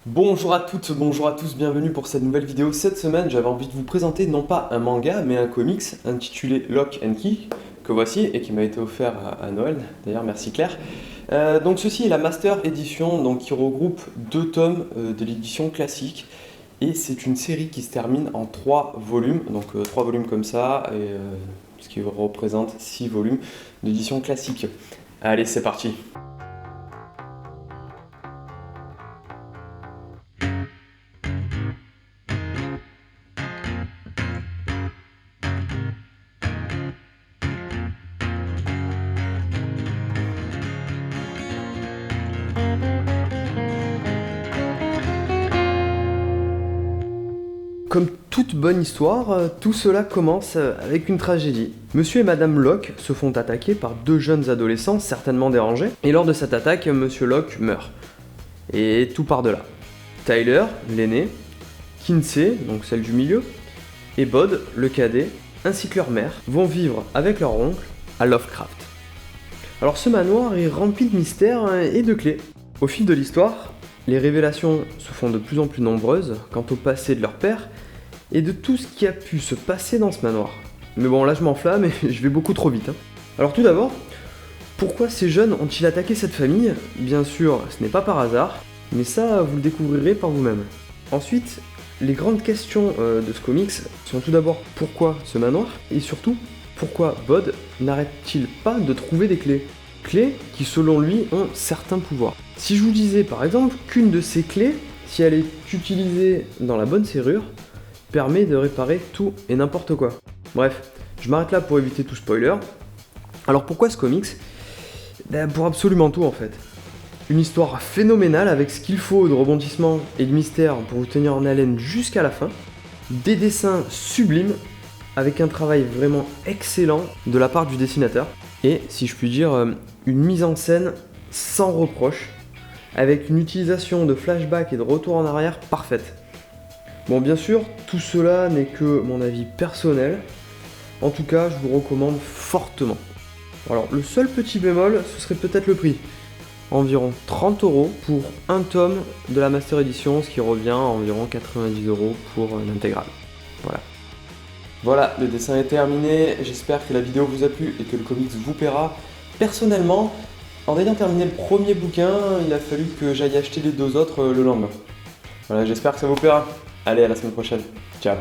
Bonjour à toutes, bonjour à tous, bienvenue pour cette nouvelle vidéo. Cette semaine, j'avais envie de vous présenter non pas un manga, mais un comics intitulé Lock and Key, que voici et qui m'a été offert à Noël. D'ailleurs, merci Claire. Donc ceci est la Master Edition, donc qui regroupe 2 tomes de l'édition classique. Et c'est une série qui se termine en 3 volumes, donc 3 volumes comme ça, et ce qui représente 6 volumes d'édition classique. Allez, c'est parti. Comme toute bonne histoire, tout cela commence avec une tragédie. Monsieur et Madame Locke se font attaquer par 2 jeunes adolescents certainement dérangés, et lors de cette attaque, Monsieur Locke meurt. Et tout part de là. Tyler, l'aîné, Kinsey, donc celle du milieu, et Bod, le cadet, ainsi que leur mère, vont vivre avec leur oncle à Lovecraft. Alors ce manoir est rempli de mystères et de clés. Au fil de l'histoire, les révélations se font de plus en plus nombreuses quant au passé de leur père et de tout ce qui a pu se passer dans ce manoir. Mais bon, là je m'enflamme et je vais beaucoup trop vite. Alors tout d'abord, pourquoi ces jeunes ont-ils attaqué cette famille? Bien sûr, ce n'est pas par hasard, mais ça vous le découvrirez par vous-même. Ensuite, les grandes questions de ce comics sont tout d'abord pourquoi ce manoir et surtout pourquoi Bod n'arrête-t-il pas de trouver des clés? Clés qui selon lui ont certains pouvoirs. Si je vous disais par exemple qu'une de ces clés, si elle est utilisée dans la bonne serrure, permet de réparer tout et n'importe quoi. Bref, je m'arrête là pour éviter tout spoiler. Alors pourquoi ce comics? Pour absolument tout en fait. Une histoire phénoménale avec ce qu'il faut de rebondissement et de mystère pour vous tenir en haleine jusqu'à la fin. Des dessins sublimes avec un travail vraiment excellent de la part du dessinateur. Et, si je puis dire, une mise en scène sans reproche, avec une utilisation de flashback et de retour en arrière parfaite. Bon, bien sûr, tout cela n'est que mon avis personnel. En tout cas, je vous recommande fortement. Alors, le seul petit bémol, ce serait peut-être le prix. Environ 30€ pour un tome de la Master Edition, ce qui revient à environ 90€ pour l'intégrale. Voilà. Voilà, le dessin est terminé, j'espère que la vidéo vous a plu et que le comics vous plaira. Personnellement, en ayant terminé le premier bouquin, il a fallu que j'aille acheter les 2 autres le lendemain. Voilà, j'espère que ça vous plaira. Allez, à la semaine prochaine. Ciao.